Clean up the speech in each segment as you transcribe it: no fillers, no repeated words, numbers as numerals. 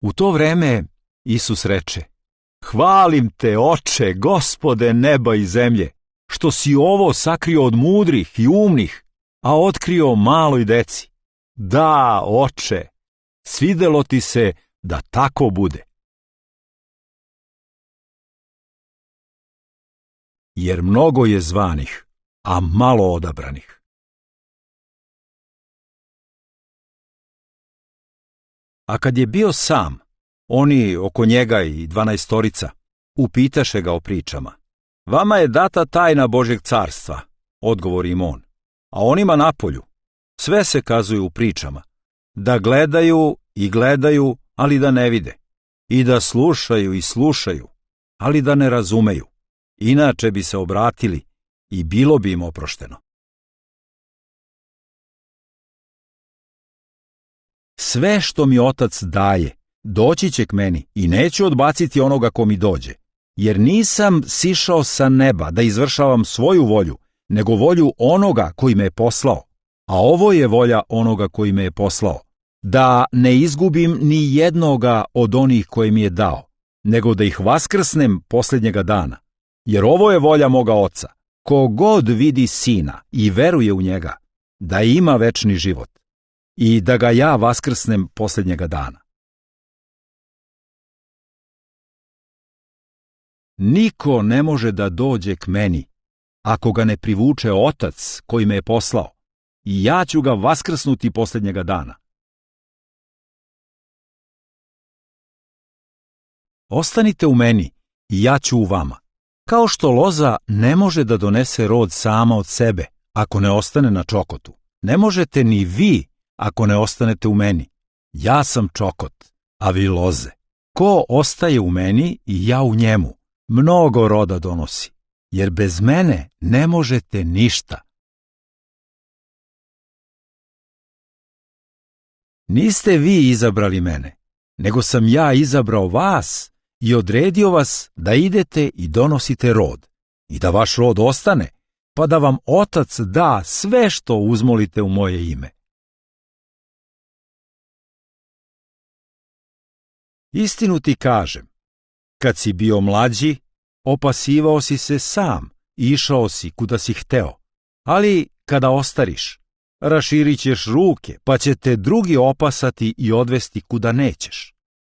U to vreme Isus reče: Hvalim te, Oče, Gospode neba i zemlje, što si ovo sakrio od mudrih i umnih, a otkrio maloj deci. Da, Oče, svidelo ti se da tako bude. Jer mnogo je zvanih, a malo odabranih. A kad je bio sam, oni oko njega i 12 upitaše ga o pričama. Vama je data tajna Božjeg carstva, odgovori im on, a onima napolju sve se kazuje u pričama, da gledaju i gledaju, ali da ne vide, i da slušaju i slušaju, ali da ne razumeju, inače bi se obratili i bilo bi im oprošteno. Sve što mi Otac daje, doći će k meni i neću odbaciti onoga ko mi dođe, jer nisam sišao sa neba da izvršavam svoju volju, nego volju onoga koji me je poslao, a ovo je volja onoga koji me je poslao, da ne izgubim ni jednoga od onih koje mi je dao, nego da ih vaskrsnem posljednjega dana, jer ovo je volja moga Oca, ko god vidi Sina i veruje u njega, da ima večni život, i da ga ja vaskrsnem posljednjega dana. Niko ne može da dođe k meni, ako ga ne privuče Otac koji me je poslao, i ja ću ga vaskrsnuti posljednjega dana. Ostanite u meni i ja ću u vama. Kao što loza ne može da donese rod sama od sebe, ako ne ostane na čokotu, ne možete ni vi ako ne ostanete u meni. Ja sam čokot, a vi loze. Ko ostaje u meni i ja u njemu, mnogo roda donosi, jer bez mene ne možete ništa. Niste vi izabrali mene, nego sam ja izabrao vas i odredio vas da idete i donosite rod, i da vaš rod ostane, pa da vam Otac da sve što uzmolite u moje ime. Istinu ti kažem, kad si bio mlađi, opasivao si se sam i išao si kuda si hteo, ali kada ostariš, raširit ćeš ruke, pa će te drugi opasati i odvesti kuda nećeš.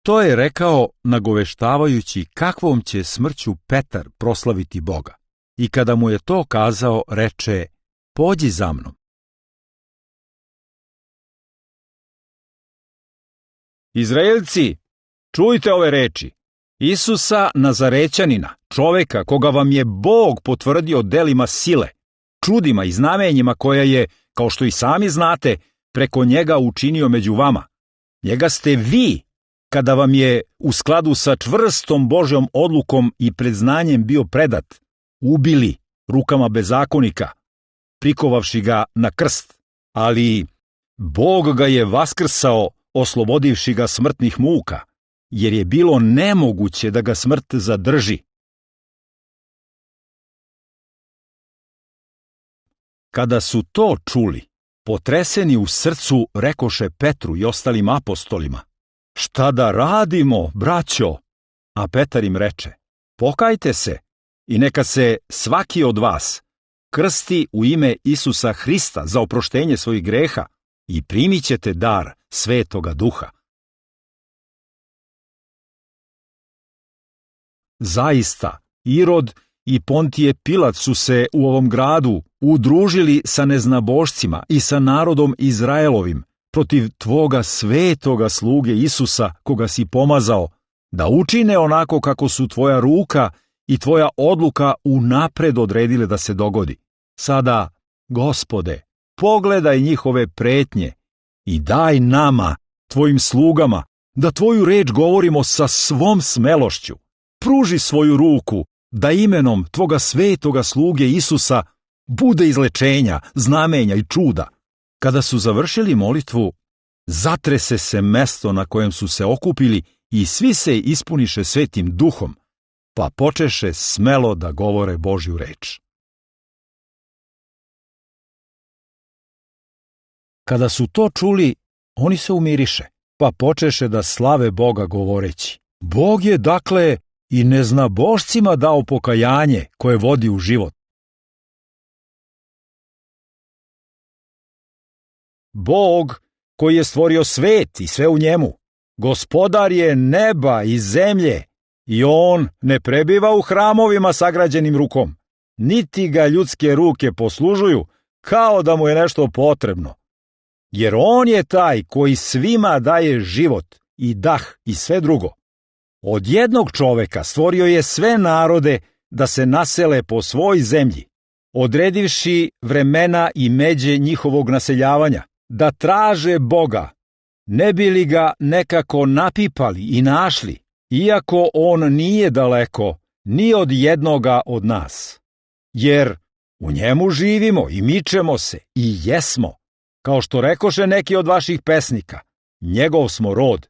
To je rekao nagoveštavajući kakvom će smrću Petar proslaviti Boga. I kada mu je to kazao, reče: Pođi za mnom. Izraelci, čujte ove reči. Isusa Nazarećanina, čoveka koga vam je Bog potvrdio delima sile, čudima i znamenjima koja je, kao što i sami znate, preko njega učinio među vama. Njega ste vi, kada vam je u skladu sa čvrstom Božjom odlukom i predznanjem bio predat, ubili rukama bezakonika, prikovavši ga na krst, ali Bog ga je vaskrsao, oslobodivši ga smrtnih muka, jer je bilo nemoguće da ga smrt zadrži. Kada su to čuli, potreseni u srcu, rekoše Petru i ostalim apostolima: Šta da radimo, braćo? A Petar im reče: Pokajte se i neka se svaki od vas krsti u ime Isusa Hrista za oproštenje svojih greha i primit ćete dar Svetoga Duha. Zaista, Irod i Pontije Pilat su se u ovom gradu udružili sa neznabošcima i sa narodom Izraelovim protiv tvoga svetoga sluge Isusa, koga si pomazao, da učine onako kako su tvoja ruka i tvoja odluka unapred odredile da se dogodi. Sada, Gospode, pogledaj njihove pretnje i daj nama, tvojim slugama, da tvoju reč govorimo sa svom smelošću. Pruži svoju ruku, da imenom tvoga svetoga sluge Isusa bude izlečenja, znamenja i čuda. Kada su završili molitvu, zatrese se mesto na kojem su se okupili i svi se ispuniše Svetim Duhom, pa počeše smelo da govore Božju reč. Kada su to čuli, oni se umiriše, pa počeše da slave Boga govoreći: Bog je, dakle, i neznabošcima dao pokajanje koje vodi u život. Bog koji je stvorio svet i sve u njemu, Gospodar je neba i zemlje, i on ne prebiva u hramovima sagrađenim rukom, niti ga ljudske ruke poslužuju kao da mu je nešto potrebno. Jer on je taj koji svima daje život i dah i sve drugo. Od jednog čoveka stvorio je sve narode da se nasele po svoj zemlji, odredivši vremena i međe njihovog naseljavanja, da traže Boga, ne bi li ga nekako napipali i našli, iako on nije daleko ni od jednoga od nas. Jer u njemu živimo i mičemo se i jesmo, kao što rekoše neki od vaših pesnika, njegov smo rod.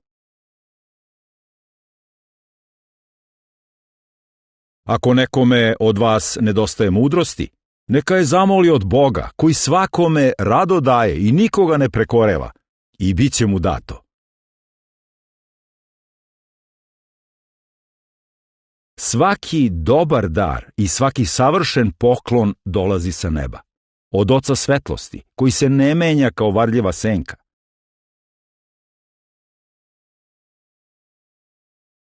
Ako nekome od vas nedostaje mudrosti, neka je zamoli od Boga, koji svakome rado daje i nikoga ne prekoreva, i bit će mu dato. Svaki dobar dar i svaki savršen poklon dolazi sa neba, od Oca svetlosti, koji se ne menja kao varljiva senka.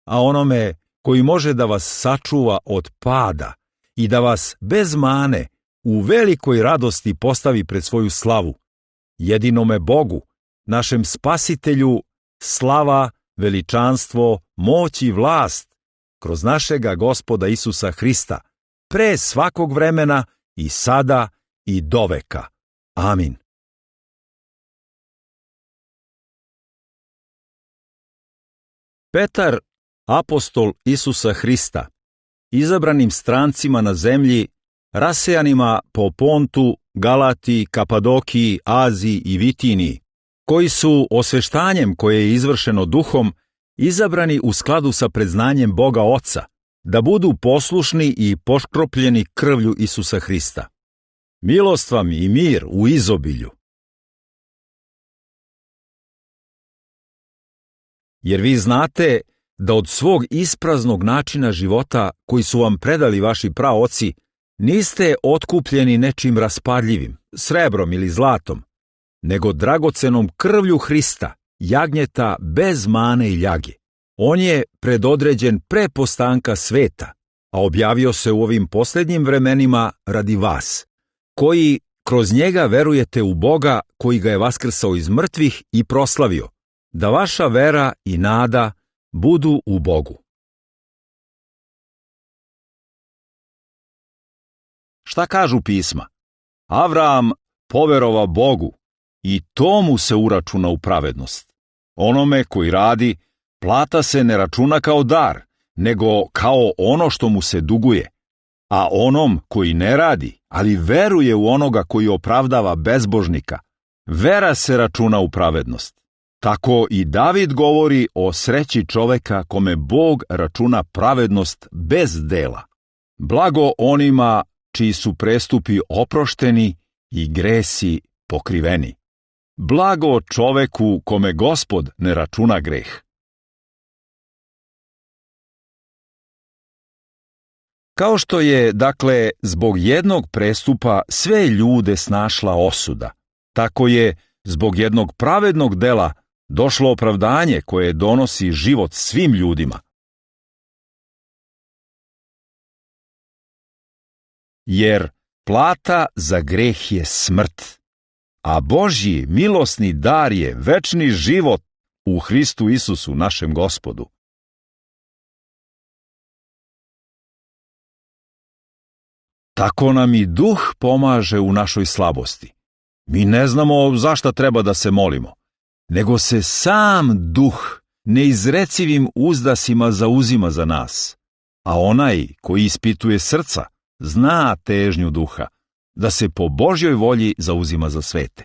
A onome koji može da vas sačuva od pada i da vas bez mane u velikoj radosti postavi pred svoju slavu, jedinome Bogu, našem Spasitelju, slava, veličanstvo, moć i vlast, kroz našega Gospoda Isusa Hrista, pre svakog vremena i sada i doveka. Amin. Petar, apostol Isusa Hrista, izabranim strancima na zemlji, rasejanima po Pontu, Galatiji, Kapadokiji, Aziji i Vitiniji, koji su osveštanjem koje je izvršeno duhom izabrani u skladu sa predznanjem Boga Oca, da budu poslušni i poškropljeni krvlju Isusa Hrista. Milost vam i mir u izobilju. Jer vi znate da od svog ispraznog načina života koji su vam predali vaši praoci, niste otkupljeni nečim raspadljivim, srebrom ili zlatom, nego dragocenom krvlju Hrista, jagnjeta bez mane i ljage. On je predodređen pre postanka sveta, a objavio se u ovim posljednjim vremenima radi vas, koji kroz njega verujete u Boga koji ga je vaskrsao iz mrtvih i proslavio, da vaša vera i nada budu u Bogu. Šta kažu pisma? Avram poverova Bogu i to mu se uračuna u pravednost. Onome koji radi, plata se ne računa kao dar, nego kao ono što mu se duguje. A onom koji ne radi, ali veruje u onoga koji opravdava bezbožnika, vera se računa u pravednost. Tako i David govori o sreći čoveka kome Bog računa pravednost bez dela. Blago onima čiji su prestupi oprošteni i gresi pokriveni. Blago čoveku kome Gospod ne računa greh. Kao što je, dakle, zbog jednog prestupa sve ljude snašla osuda, tako je zbog jednog pravednog dela došlo opravdanje koje donosi život svim ljudima. Jer plata za greh je smrt, a Božji milosni dar je večni život u Hristu Isusu našem Gospodu. Tako nam i Duh pomaže u našoj slabosti. Mi ne znamo za šta treba da se molimo, nego se sam Duh neizrecivim uzdasima zauzima za nas, a onaj koji ispituje srca zna težnju Duha, da se po Božjoj volji zauzima za svete.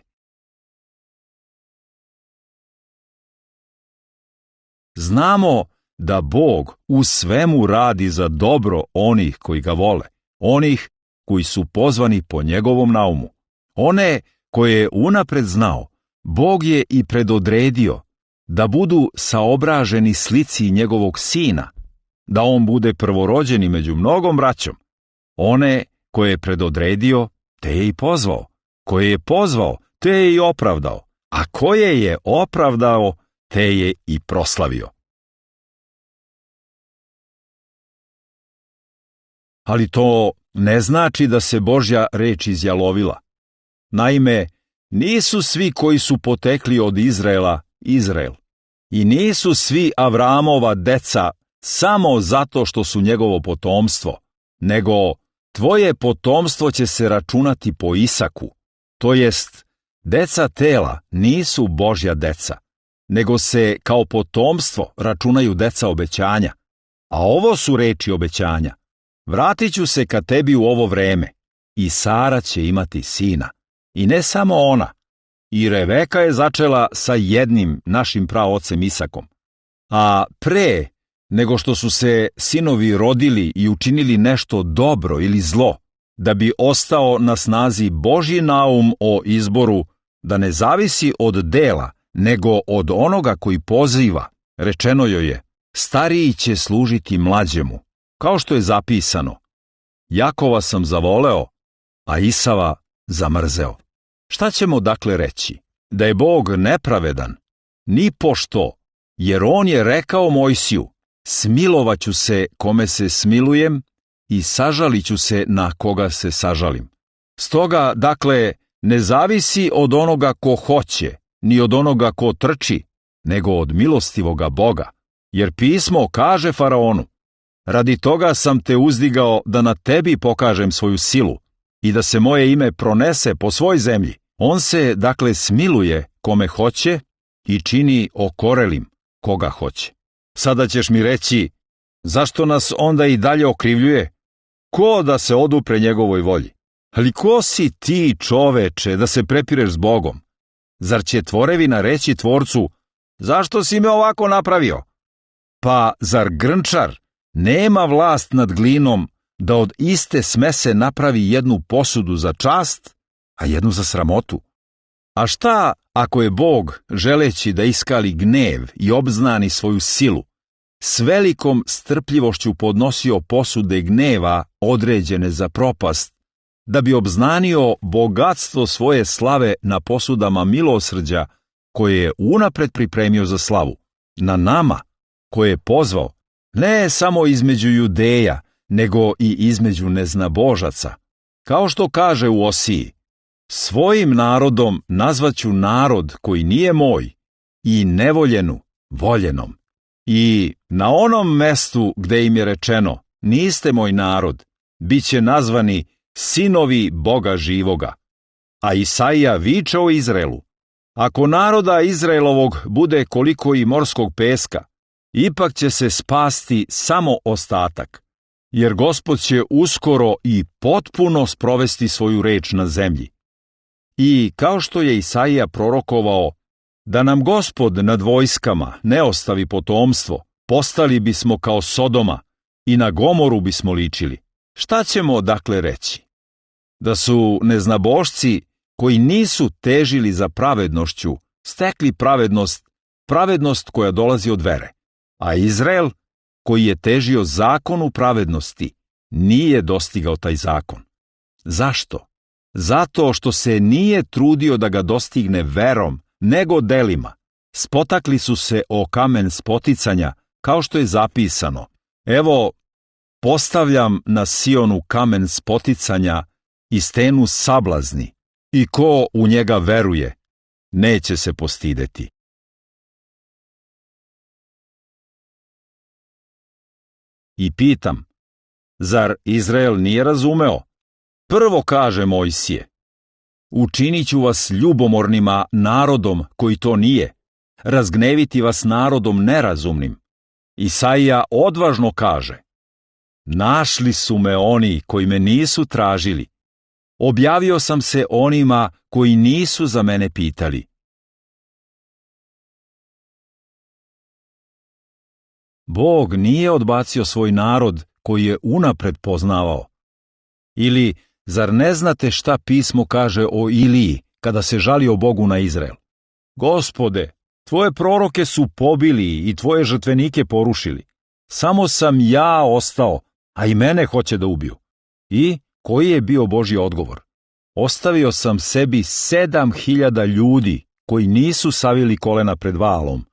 Znamo da Bog u svemu radi za dobro onih koji ga vole, onih koji su pozvani po njegovom naumu. One koje je unapred znao, Bog je i predodredio da budu saobraženi slici njegovog sina, da on bude prvorođeni među mnogom braćom. One koje je predodredio, te je i pozvao. Koje je pozvao, te je i opravdao. A koje je opravdao, te je i proslavio. Ali to ne znači da se Božja reč izjalovila. Naime, nisu svi koji su potekli od Izraela Izrael. I nisu svi Avramova deca samo zato što su njegovo potomstvo, nego tvoje potomstvo će se računati po Isaku, to jest, deca tela nisu Božja deca, nego se kao potomstvo računaju deca obećanja. A ovo su reči obećanja. Vratit ću se ka tebi u ovo vreme, i Sara će imati sina. I ne samo ona, i Reveka je začela sa jednim našim praocem Isakom. A pre nego što su se sinovi rodili i učinili nešto dobro ili zlo, da bi ostao na snazi Božji naum o izboru, da ne zavisi od dela, nego od onoga koji poziva, rečeno joj je, stariji će služiti mlađemu, kao što je zapisano, Jakova sam zavoleo, a Isava zamrzeo. Šta ćemo dakle reći? Da je Bog nepravedan? Ni pošto, jer on je rekao Mojsiju, smilovaću se kome se smilujem i sažaliću se na koga se sažalim. Stoga, dakle, ne zavisi od onoga ko hoće, ni od onoga ko trči, nego od milostivoga Boga. Jer pismo kaže faraonu, radi toga sam te uzdigao da na tebi pokažem svoju silu i da se moje ime pronese po svoj zemlji. On se, dakle, smiluje kome hoće i čini okorelim koga hoće. Sada ćeš mi reći, zašto nas onda i dalje okrivljuje? Ko da se odupre njegovoj volji? Ali ko si ti, čoveče, da se prepireš s Bogom? Zar će tvorevina reći tvorcu, zašto si me ovako napravio? Pa zar grnčar nema vlast nad glinom da od iste smese napravi jednu posudu za čast, a jednu za sramotu? A šta ako je Bog, želeći da iskali gnev i obznani svoju silu, s velikom strpljivošću podnosio posude gneva određene za propast, da bi obznanio bogatstvo svoje slave na posudama milosrđa koje je unapred pripremio za slavu, na nama koje je pozvao, ne samo između Judeja, nego i između neznabožaca, kao što kaže u Osiji, svojim narodom nazvaću narod koji nije moj i nevoljenu voljenom. I na onom mestu gde im je rečeno, niste moj narod, bit će nazvani sinovi Boga živoga. A Isaija viče o Izraelu, ako naroda Izraelovog bude koliko i morskog peska, ipak će se spasti samo ostatak, jer Gospod će uskoro i potpuno sprovesti svoju reč na zemlji. I kao što je Isaija prorokovao, da nam Gospod nad vojskama ne ostavi potomstvo, postali bismo kao Sodoma i na Gomoru bismo ličili. Šta ćemo dakle reći? Da su neznabošci koji nisu težili za pravednošću, stekli pravednost koja dolazi od vere, a Izrael, koji je težio zakonu pravednosti, nije dostigao taj zakon. Zašto? Zato što se nije trudio da ga dostigne verom, nego delima. Spotakli su se o kamen spoticanja, kao što je zapisano. Evo, postavljam na Sionu kamen spoticanja i stenu sablazni, i ko u njega veruje, neće se postideti. I pitam, zar Izrael nije razumeo? Prvo kaže Mojsije, učinit ću vas ljubomornima narodom koji to nije, razgneviti vas narodom nerazumnim. Isaija odvažno kaže, našli su me oni koji me nisu tražili, objavio sam se onima koji nisu za mene pitali. Bog nije odbacio svoj narod koji je unapred poznavao. Ili, zar ne znate šta pismo kaže o Iliji kada se žalio Bogu na Izrael? Gospode, Tvoje proroke su pobili i tvoje žrtvenike porušili. Samo sam ja ostao, a i mene hoće da ubiju. I koji je bio Božji odgovor? Ostavio sam sebi 7.000 ljudi koji nisu savili kolena pred Vaalom.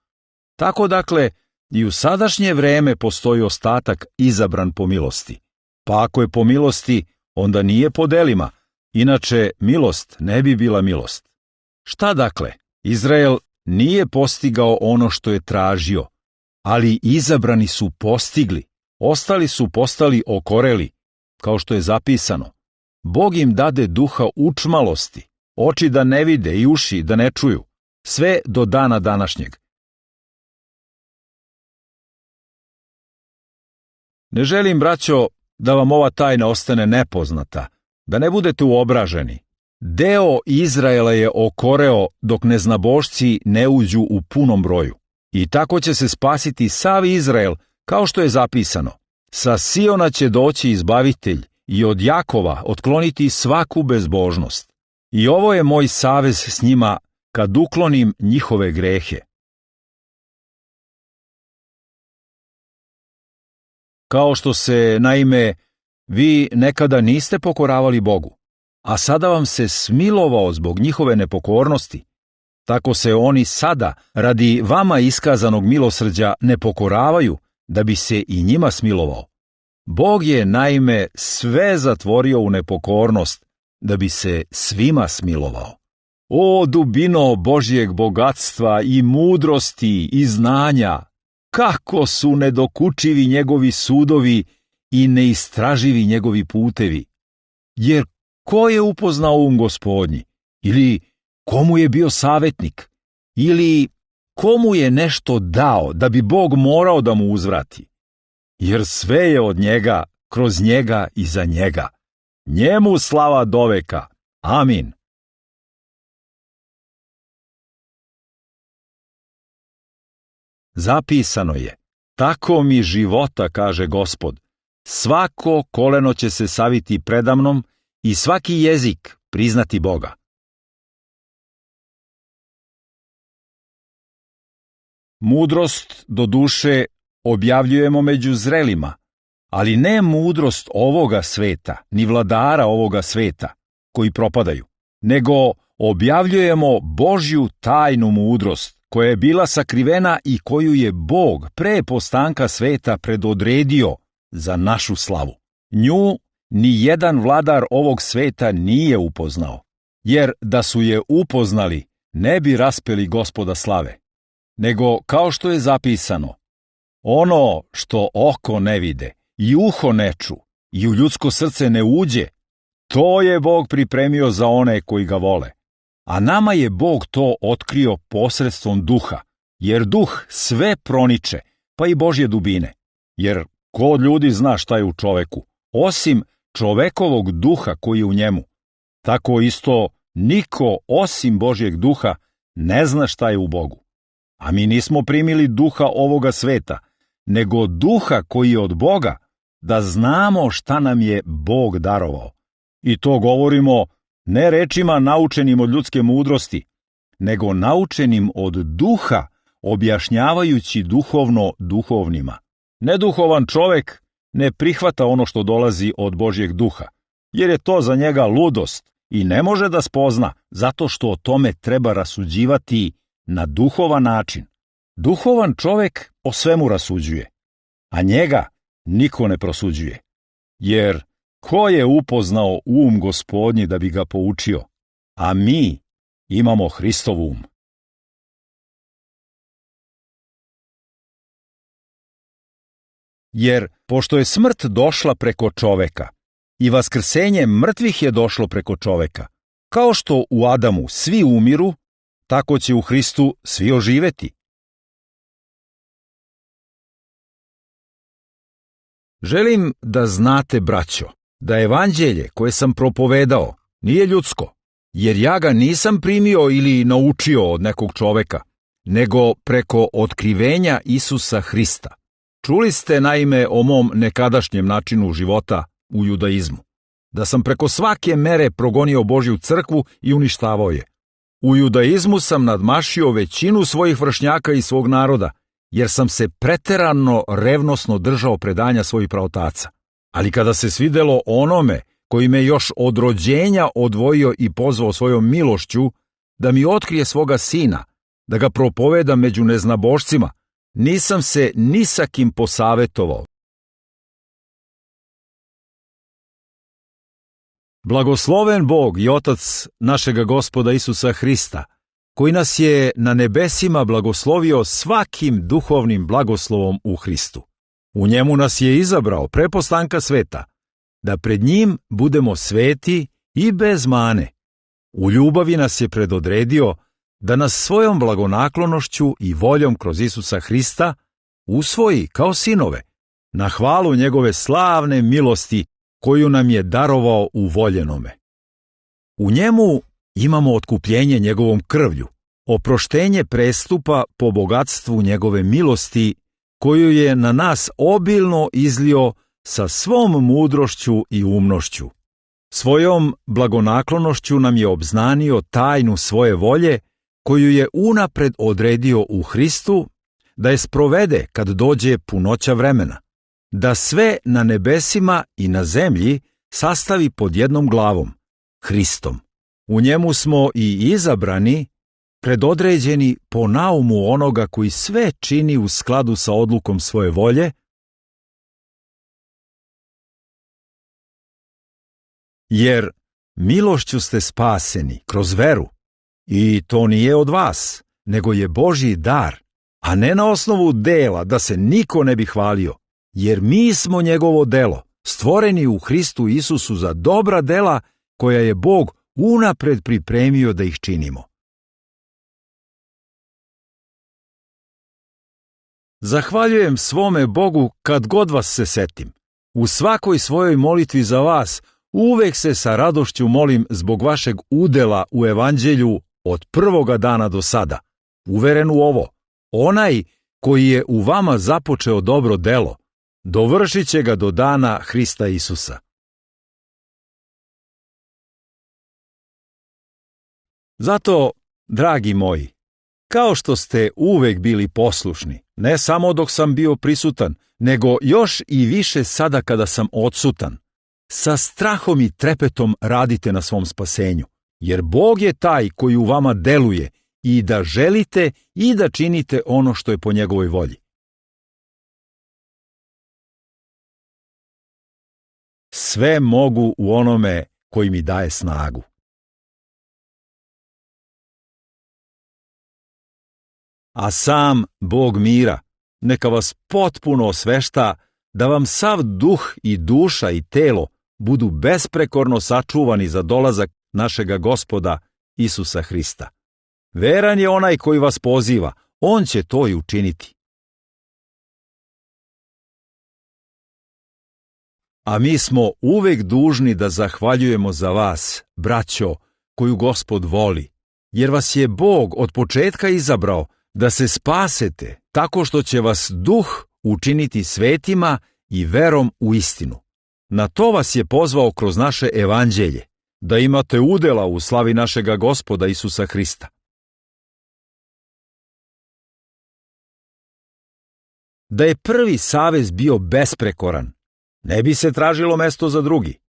Tako dakle, i u sadašnje vreme postoji ostatak izabran po milosti. Pa ako je po milosti, onda nije po delima, inače milost ne bi bila milost. Šta dakle? Izrael nije postigao ono što je tražio, ali izabrani su postigli, ostali su postali okoreli, kao što je zapisano. Bog im dade duha učmalosti, oči da ne vide i uši da ne čuju, sve do dana današnjeg. Ne želim, braćo, da vam ova tajna ostane nepoznata, da ne budete uobraženi. Deo Izraela je okoreo dok neznabošci ne uđu u punom broju. I tako će se spasiti sav Izrael, kao što je zapisano. Sa Siona će doći izbavitelj i od Jakova otkloniti svaku bezbožnost. I ovo je moj savez s njima kad uklonim njihove grehe. Kao što se, naime, vi nekada niste pokoravali Bogu, a sada vam se smilovao zbog njihove nepokornosti, tako se oni sada, radi vama iskazanog milosrđa, ne pokoravaju, da bi se i njima smilovao. Bog je, naime, sve zatvorio u nepokornost, da bi se svima smilovao. O dubino Božjeg bogatstva i mudrosti i znanja! Kako su nedokučivi njegovi sudovi i neistraživi njegovi putevi! Jer ko je upoznao Gospodnji? Ili komu je bio savjetnik? Ili komu je nešto dao da bi Bog morao da mu uzvrati? Jer sve je od njega, kroz njega i za njega. Njemu slava doveka. Amin. Zapisano je, tako mi života, kaže Gospod, svako koleno će se saviti predamnom i svaki jezik priznati Boga. Mudrost, do duše, objavljujemo među zrelima, ali ne mudrost ovoga sveta, ni vladara ovoga sveta, koji propadaju, nego objavljujemo Božju tajnu mudrost, koja je bila sakrivena i koju je Bog pre postanka sveta predodredio za našu slavu. Nju ni jedan vladar ovog sveta nije upoznao, jer da su je upoznali, ne bi raspeli Gospoda slave. Nego, kao što je zapisano, ono što oko ne vide i uho ne ču i u ljudsko srce ne uđe, to je Bog pripremio za one koji ga vole. A nama je Bog to otkrio posredstvom duha, jer duh sve proniče, pa i Božje dubine. Jer ko od ljudi zna šta je u čoveku, osim čovekovog duha koji je u njemu? Tako isto niko osim Božjeg duha ne zna šta je u Bogu. A mi nismo primili duha ovoga sveta, nego duha koji je od Boga, da znamo šta nam je Bog darovao. I to govorimo ne rečima naučenim od ljudske mudrosti, nego naučenim od duha, objašnjavajući duhovno duhovnima. Neduhovan čovek ne prihvata ono što dolazi od Božjeg duha, jer je to za njega ludost i ne može da spozna, zato što o tome treba rasuđivati na duhovan način. Duhovan čovek o svemu rasuđuje, a njega niko ne prosuđuje. Jer ko je upoznao Gospodnji da bi ga poučio? A mi imamo Hristov um. Jer pošto je smrt došla preko čoveka i vaskrsenje mrtvih je došlo preko čoveka, kao što u Adamu svi umiru, tako će u Hristu svi oživeti. Želim da znate, braćo, da evanđelje koje sam propovedao nije ljudsko, jer ja ga nisam primio ili naučio od nekog čoveka, nego preko otkrivenja Isusa Hrista. Čuli ste, naime, o mom nekadašnjem načinu života u judaizmu, da sam preko svake mere progonio Božju crkvu i uništavao je. U judaizmu sam nadmašio većinu svojih vršnjaka i svog naroda, jer sam se preterano revnosno držao predanja svojih praotaca. Ali kada se svidelo onome koji me još od rođenja odvojio i pozvao svojom milošću da mi otkrije svoga sina, da ga propovedam među neznabošcima, nisam se ni sa kim posavetovao. Blagosloven Bog i Otac našega Gospoda Isusa Hrista, koji nas je na nebesima blagoslovio svakim duhovnim blagoslovom u Hristu. U njemu nas je izabrao pre postanka sveta, da pred njim budemo sveti i bez mane. U ljubavi nas je predodredio da nas svojom blagonaklonošću i voljom kroz Isusa Hrista usvoji kao sinove, na hvalu njegove slavne milosti koju nam je darovao u voljenome. U njemu imamo otkupljenje njegovom krvlju, oproštenje prestupa po bogatstvu njegove milosti, koju je na nas obilno izlio sa svom mudrošću i umnošću. Svojom blagonaklonošću nam je obznanio tajnu svoje volje, koju je unapred odredio u Hristu, da je sprovede kad dođe punoća vremena, da sve na nebesima i na zemlji sastavi pod jednom glavom, Hristom. U njemu smo i izabrani, predodređeni po naumu onoga koji sve čini u skladu sa odlukom svoje volje, jer milošću ste spaseni kroz veru, i to nije od vas, nego je Božji dar, a ne na osnovu dela, da se niko ne bi hvalio, jer mi smo njegovo delo, stvoreni u Hristu Isusu za dobra dela koja je Bog unapred pripremio da ih činimo. Zahvaljujem svome Bogu kad god vas se setim. U svakoj svojoj molitvi za vas uvek se sa radošću molim zbog vašeg udela u evanđelju od prvoga dana do sada, uveren u ovo: onaj koji je u vama započeo dobro delo, dovršit će ga do dana Hrista Isusa. Zato, dragi moji, kao što ste uvek bili poslušni, ne samo dok sam bio prisutan, nego još i više sada kada sam odsutan, sa strahom i trepetom radite na svom spasenju, jer Bog je taj koji u vama deluje i da želite i da činite ono što je po njegovoj volji. Sve mogu u onome koji mi daje snagu. A sam Bog mira neka vas potpuno osvešta, da vam sav duh i duša i telo budu besprekorno sačuvani za dolazak našega Gospoda Isusa Hrista. Veran je onaj koji vas poziva, on će to i učiniti. A mi smo uvek dužni da zahvaljujemo za vas, braćo, koju Gospod voli, jer vas je Bog od početka izabrao da se spasete tako što će vas duh učiniti svetima i verom u istinu. Na to vas je pozvao kroz naše evanđelje, da imate udela u slavi našega Gospoda Isusa Hrista. Da je prvi savez bio besprekoran, ne bi se tražilo mesto za drugi,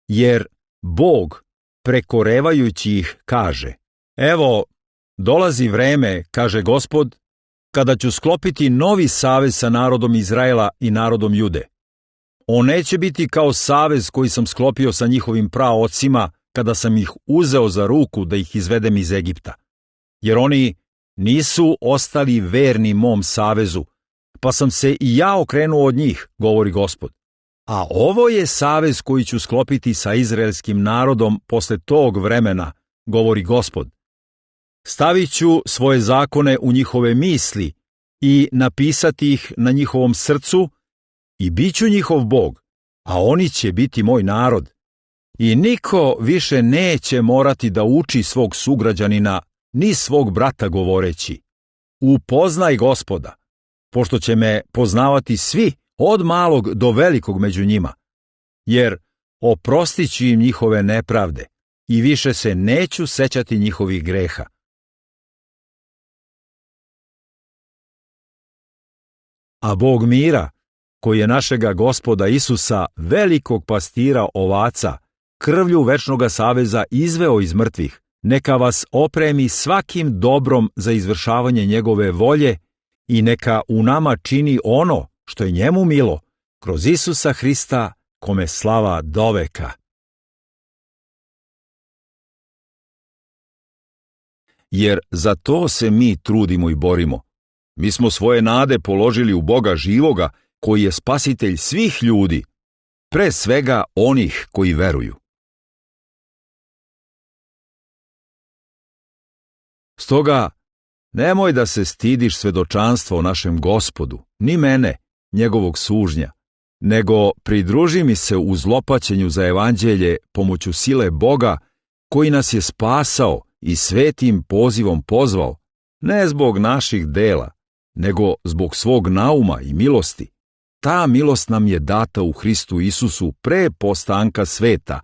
jer Bog, prekorevajući ih, kaže: evo, dolazi vreme, kaže Gospod, kada ću sklopiti novi savez sa narodom Izraela i narodom Jude. On neće biti kao savez koji sam sklopio sa njihovim praocima kada sam ih uzeo za ruku da ih izvedem iz Egipta. Jer oni nisu ostali verni mom savezu, pa sam se i ja okrenuo od njih, govori Gospod. A ovo je savez koji ću sklopiti sa izraelskim narodom posle tog vremena, govori Gospod. Stavit ću svoje zakone u njihove misli i napisati ih na njihovom srcu i bit ću njihov Bog, a oni će biti moj narod. I niko više neće morati da uči svog sugrađanina ni svog brata govoreći: upoznaj Gospoda, pošto će me poznavati svi od malog do velikog među njima, jer oprostit ću im njihove nepravde i više se neću sećati njihovih greha, A Bog mira, koji je našega Gospoda Isusa, velikog pastira ovaca, krvlju večnoga saveza izveo iz mrtvih, neka vas opremi svakim dobrom za izvršavanje njegove volje i neka u nama čini ono što je njemu milo, kroz Isusa Hrista, kome slava doveka. Jer za to se mi trudimo i borimo. Mi smo svoje nade položili u Boga živoga, koji je spasitelj svih ljudi, pre svega onih koji veruju. Stoga, nemoj da se stidiš svedočanstva o našem Gospodu, ni mene, njegovog sužnja, nego pridruži mi se u zlopaćenju za evanđelje pomoću sile Boga, koji nas je spasao i svetim pozivom pozvao, ne zbog naših dela, nego zbog svog nauma i milosti. Ta milost nam je data u Hristu Isusu pre postanka sveta.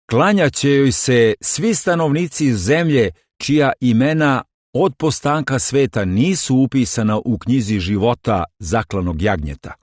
Klanjaće joj se svi stanovnici zemlje čija imena od postanka sveta nisu upisana u knjizi života zaklanog jagnjeta.